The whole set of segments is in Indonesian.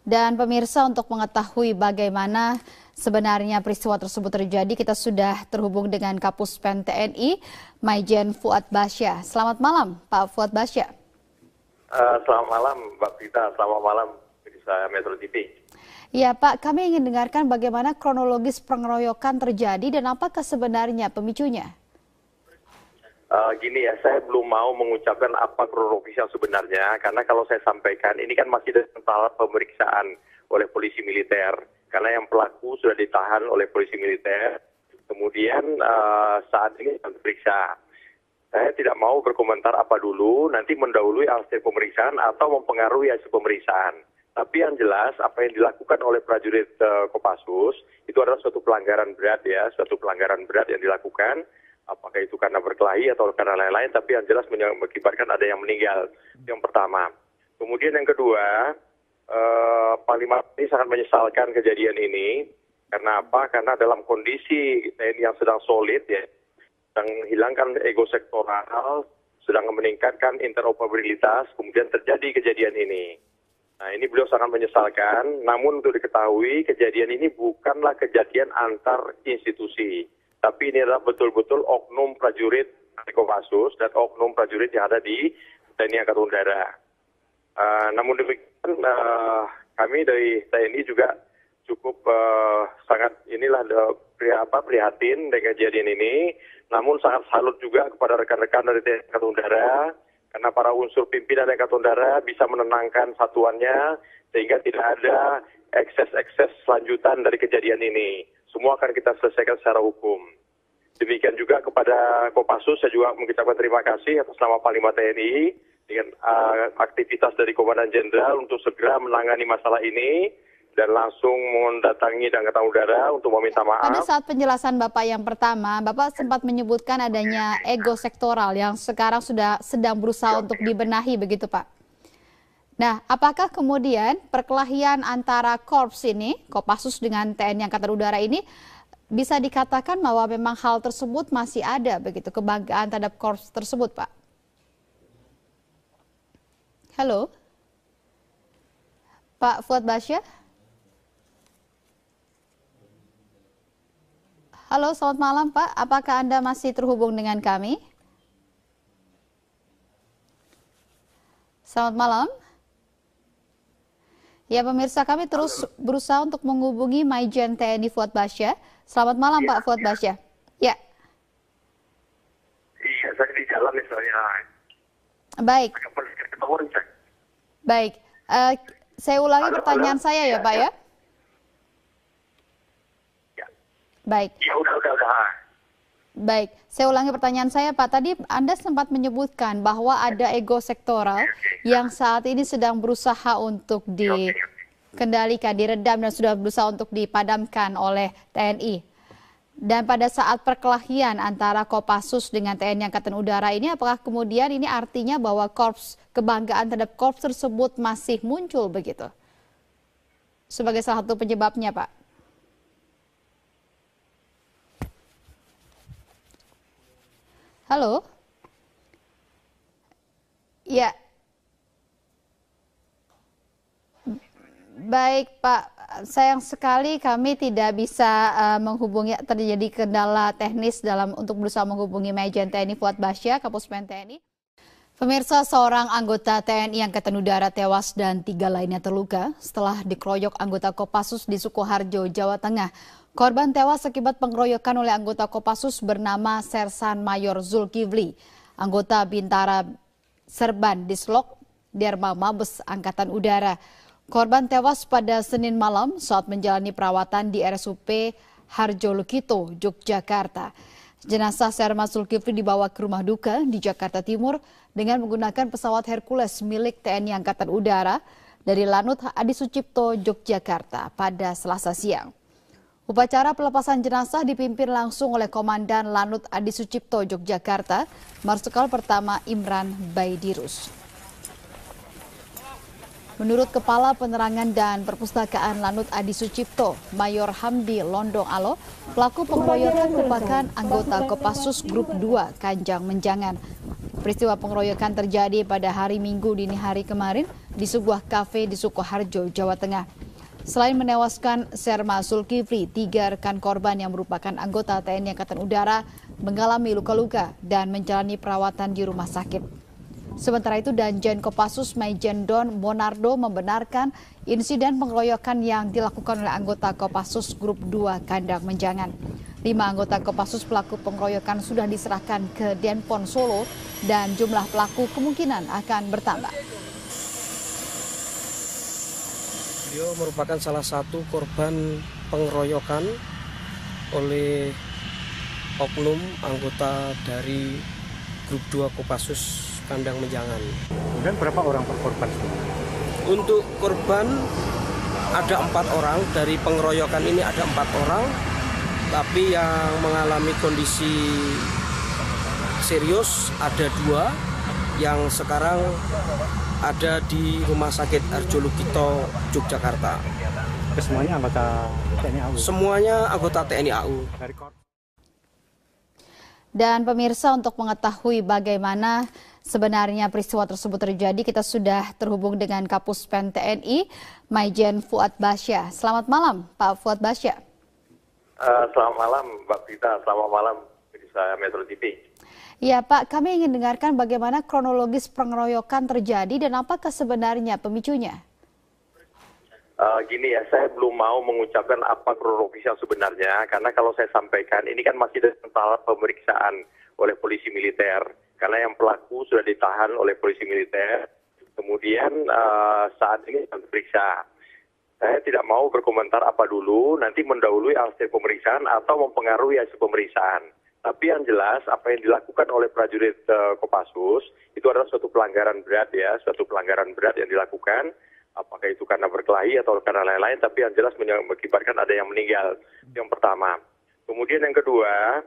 Dan pemirsa, untuk mengetahui bagaimana sebenarnya peristiwa tersebut terjadi, kita sudah terhubung dengan Kapuspen TNI, Maijen Fuad Basya. Selamat malam, Pak Fuad Basya. Selamat malam, Mbak Prita. Selamat malam, pemirsa Metro TV. Ya Pak, kami ingin dengarkan bagaimana kronologis pengeroyokan terjadi dan apakah sebenarnya pemicunya? Gini ya, saya belum mau mengucapkan apa kronologis yang sebenarnya, karena kalau saya sampaikan, ini kan masih dalam tahap pemeriksaan oleh polisi militer, karena yang pelaku sudah ditahan oleh polisi militer, kemudian saat ini sedang diperiksa. Saya tidak mau berkomentar apa dulu, nanti mendahului hasil pemeriksaan atau mempengaruhi hasil pemeriksaan. Tapi yang jelas, apa yang dilakukan oleh prajurit Kopassus, itu adalah suatu pelanggaran berat ya, suatu pelanggaran berat yang dilakukan. Apakah itu karena berkelahi atau karena lain-lain, tapi yang jelas mengakibatkan ada yang meninggal. Yang pertama. Kemudian yang kedua, Panglima ini sangat menyesalkan kejadian ini. Karena apa? Karena dalam kondisi TNI yang sedang solid, ya, sedang menghilangkan ego sektoral, sedang meningkatkan interoperabilitas, kemudian terjadi kejadian ini. Nah, ini beliau sangat menyesalkan, namun untuk diketahui kejadian ini bukanlah kejadian antar institusi. Tapi ini adalah betul-betul oknum prajurit Kopassus dan oknum prajurit yang ada di TNI Angkatan Udara. Namun demikian, kami dari TNI juga cukup sangat prihatin dengan kejadian ini. Namun sangat salut juga kepada rekan-rekan dari TNI Angkatan Udara, karena para unsur pimpinan Angkatan Udara bisa menenangkan satuannya sehingga tidak ada ekses-ekses selanjutan dari kejadian ini. Semua akan kita selesaikan secara hukum. Demikian juga kepada Kopassus, saya juga mengucapkan terima kasih atas nama Panglima TNI dengan aktivitas dari Komandan Jenderal untuk segera menangani masalah ini dan langsung mendatangi Angkatan Udara untuk meminta maaf. Pada saat penjelasan Bapak yang pertama, Bapak sempat menyebutkan adanya ego sektoral yang sekarang sedang berusaha untuk dibenahi, begitu Pak? Nah, apakah kemudian perkelahian antara korps ini, Kopassus dengan TNI Angkatan Udara ini, bisa dikatakan bahwa memang hal tersebut masih ada, begitu, kebanggaan terhadap korps tersebut, Pak? Halo? Pak Fuad Basya? Halo, selamat malam Pak. Apakah Anda masih terhubung dengan kami? Selamat malam. Ya pemirsa, kami terus berusaha untuk menghubungi Maijen TNI Fuad Basya. Selamat malam ya, Pak Fuad Basya. Ya. Iya, saya di jalan misalnya. Baik. Baik. Saya ulangi pertanyaan saya ya Pak ya. Baik. Ya udah. Baik, saya ulangi pertanyaan saya Pak. Tadi Anda sempat menyebutkan bahwa ada ego sektoral yang saat ini sedang berusaha untuk dikendalikan, diredam dan sudah berusaha untuk dipadamkan oleh TNI. Dan pada saat perkelahian antara Kopassus dengan TNI Angkatan Udara ini, apakah kemudian ini artinya bahwa korps, kebanggaan terhadap korps tersebut masih muncul begitu? Sebagai salah satu penyebabnya Pak. Halo? Ya. Baik Pak, sayang sekali kami tidak bisa menghubungi, terjadi kendala teknis untuk berusaha menghubungi Maijen TNI Fuad Basya, Kapuspen TNI. Pemirsa, seorang anggota TNI Angkatan Udara tewas dan 3 lainnya terluka setelah dikeroyok anggota Kopassus di Sukoharjo, Jawa Tengah. Korban tewas akibat pengeroyokan oleh anggota Kopassus bernama Sersan Mayor Zulkifli, anggota Bintara Serban Dislok Derma Mabes Angkatan Udara. Korban tewas pada Senin malam saat menjalani perawatan di RSUP Harjolukito, Yogyakarta. Jenazah Serma Zulkifli dibawa ke rumah duka di Jakarta Timur dengan menggunakan pesawat Hercules milik TNI Angkatan Udara dari Lanut Adi Sucipto, Yogyakarta pada Selasa siang. Upacara pelepasan jenazah dipimpin langsung oleh Komandan Lanut Adi Sucipto, Yogyakarta, Marsikal Pertama Imran Baidirus. Menurut Kepala Penerangan dan Perpustakaan Lanut Adi Sucipto, Mayor Hamdi Londong Alo, pelaku pengeroyokan merupakan anggota Kopassus Grup 2 Kanjang Menjangan. Peristiwa pengeroyokan terjadi pada hari Minggu dini hari kemarin di sebuah kafe di Sukoharjo, Jawa Tengah. Selain menewaskan Serma Zulkifli, 3 rekan korban yang merupakan anggota TNI Angkatan Udara mengalami luka-luka dan menjalani perawatan di rumah sakit. Sementara itu, Danjen Kopassus Maijen Don Monardo membenarkan insiden pengeroyokan yang dilakukan oleh anggota Kopassus Grup 2 Kandang Menjangan. 5 anggota Kopassus pelaku pengeroyokan sudah diserahkan ke Denpom Solo dan jumlah pelaku kemungkinan akan bertambah. Beliau merupakan salah satu korban pengeroyokan oleh oknum anggota dari Grup 2 Kopassus Kandang Menjangan. Kemudian berapa orang per korban? Untuk korban ada 4 orang, dari pengeroyokan ini ada 4 orang, tapi yang mengalami kondisi serius ada 2 yang sekarang ada di Rumah Sakit Arjo Lukito, Yogyakarta. Semuanya anggota TNI AU? Semuanya anggota TNI AU. Dan pemirsa, untuk mengetahui bagaimana sebenarnya peristiwa tersebut terjadi, kita sudah terhubung dengan Kapuspen TNI, Maijen Fuad Basya. Selamat malam, Pak Fuad Basya. Selamat malam, Mbak Prita. Selamat malam, pemirsa Metro TV. Ya Pak, kami ingin dengarkan bagaimana kronologis pengeroyokan terjadi dan apakah sebenarnya pemicunya? Gini ya, saya belum mau mengucapkan apa kronologis yang sebenarnya, karena kalau saya sampaikan, ini kan masih dalam tahap pemeriksaan oleh polisi militer, karena yang pelaku sudah ditahan oleh polisi militer, kemudian saat ini sedang diperiksa. Saya tidak mau berkomentar apa dulu, nanti mendahului hasil pemeriksaan atau mempengaruhi hasil pemeriksaan. Tapi yang jelas apa yang dilakukan oleh prajurit Kopassus itu adalah suatu pelanggaran berat ya, suatu pelanggaran berat yang dilakukan. Apakah itu karena berkelahi atau karena lain-lain, tapi yang jelas mengakibatkan ada yang meninggal. Yang pertama. Kemudian yang kedua,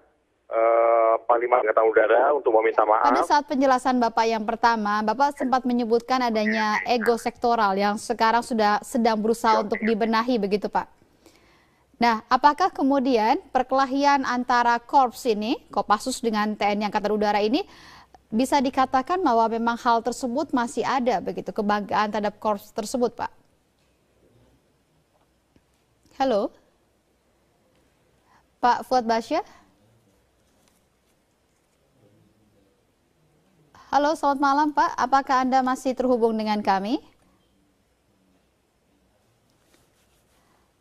Panglima Angkatan Udara untuk meminta maaf. Pada saat penjelasan Bapak yang pertama, Bapak sempat menyebutkan adanya ego sektoral yang sekarang sudah sedang berusaha untuk dibenahi, begitu Pak? Nah, apakah kemudian perkelahian antara Korps ini, Kopassus dengan TNI Angkatan Udara ini, bisa dikatakan bahwa memang hal tersebut masih ada, begitu, kebanggaan terhadap Korps tersebut, Pak? Halo? Pak Fuad Basya? Halo, selamat malam Pak. Apakah Anda masih terhubung dengan kami?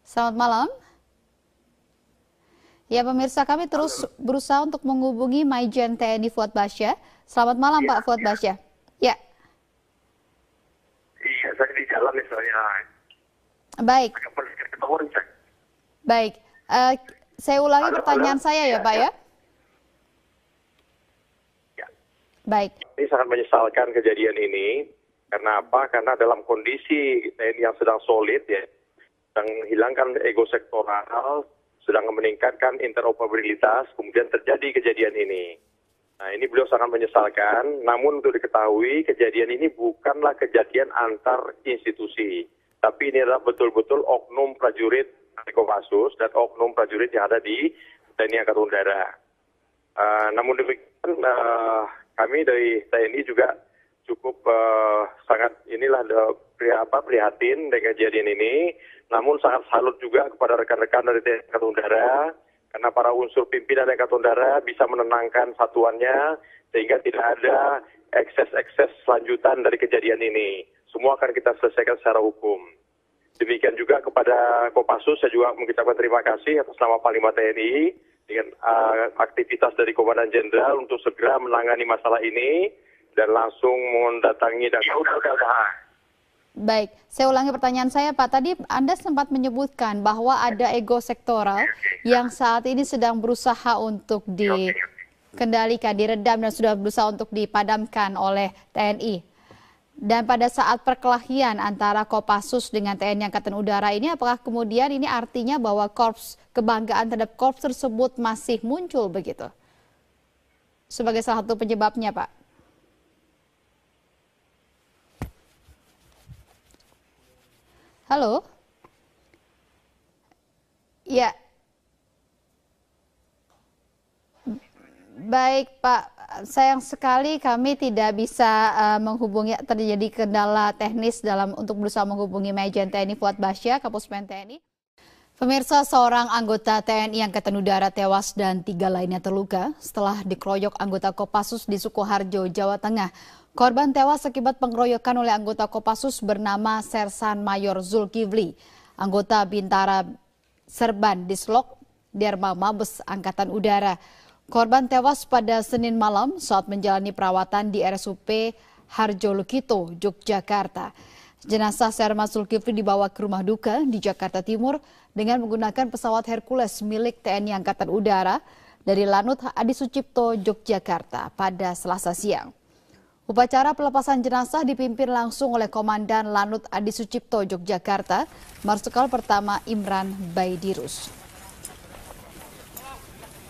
Selamat malam. Ya pemirsa, kami terus berusaha untuk menghubungi Maijen TNI Fuad Basya. Selamat malam ya, Pak Fuad Basya. Ya. Iya, saya di jalan nih soalnya. Baik. Baik. Saya ulangi pertanyaan saya ya Pak ya. Ya. Baik. Ini sangat menyesalkan kejadian ini. Karena apa? Karena dalam kondisi TNI yang sedang solid ya, sedang menghilangkan ego sektoral, sedang meningkatkan interoperabilitas, kemudian terjadi kejadian ini. Nah, ini beliau sangat menyesalkan, namun untuk diketahui kejadian ini bukanlah kejadian antar institusi, tapi ini adalah betul-betul oknum prajurit Kopassus dan oknum prajurit yang ada di TNI Angkatan Udara. Namun demikian, kami dari TNI juga cukup sangat prihatin dengan kejadian ini. Namun sangat salut juga kepada rekan-rekan dari TNI Angkatan Udara, karena para unsur pimpinan Angkatan Udara bisa menenangkan satuannya, sehingga tidak ada ekses-ekses lanjutan dari kejadian ini. Semua akan kita selesaikan secara hukum. Demikian juga kepada Kopassus, saya juga mengucapkan terima kasih atas nama Panglima TNI, dengan aktivitas dari Komandan Jenderal untuk segera menangani masalah ini, dan langsung mendatangi dan Baik, saya ulangi pertanyaan saya Pak. Tadi Anda sempat menyebutkan bahwa ada ego sektoral yang saat ini sedang berusaha untuk dikendalikan, diredam dan sudah berusaha untuk dipadamkan oleh TNI. Dan pada saat perkelahian antara Kopassus dengan TNI Angkatan Udara ini, apakah kemudian ini artinya bahwa korps, kebanggaan terhadap korps tersebut masih muncul begitu? Sebagai salah satu penyebabnya Pak. Halo? Ya. Baik Pak, sayang sekali kami tidak bisa menghubungi, terjadi kendala teknis untuk berusaha menghubungi Majen TNI Fuad Basya, Kapuspen TNI. Pemirsa, seorang anggota TNI Angkatan Udara tewas dan 3 lainnya terluka setelah dikeroyok anggota Kopassus di Sukoharjo, Jawa Tengah. Korban tewas akibat pengeroyokan oleh anggota Kopassus bernama Sersan Mayor Zulkifli, anggota Bintara Serban Dislok Derma Mabes Angkatan Udara. Korban tewas pada Senin malam saat menjalani perawatan di RSUP Harjolukito, Yogyakarta. Jenazah Serma Zulkifli dibawa ke rumah duka di Jakarta Timur dengan menggunakan pesawat Hercules milik TNI Angkatan Udara dari Lanut Adi Sucipto, Yogyakarta pada Selasa siang. Upacara pelepasan jenazah dipimpin langsung oleh Komandan Lanut Adi Sucipto, Yogyakarta, Marsikal Pertama Imran Baidirus.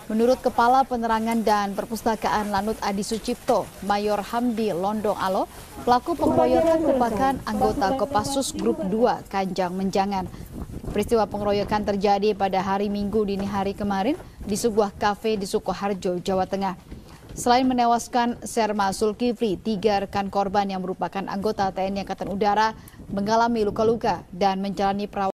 Menurut Kepala Penerangan dan Perpustakaan Lanut Adi Sucipto, Mayor Hamdi Londong Alo, pelaku pengeroyokan merupakan anggota Kopassus Grup 2 Kanjang Menjangan. Peristiwa pengeroyokan terjadi pada hari Minggu dini hari kemarin di sebuah kafe di Sukoharjo, Jawa Tengah. Selain menewaskan Serma Zulkifli, 3 rekan korban yang merupakan anggota TNI Angkatan Udara mengalami luka-luka dan menjalani perawatan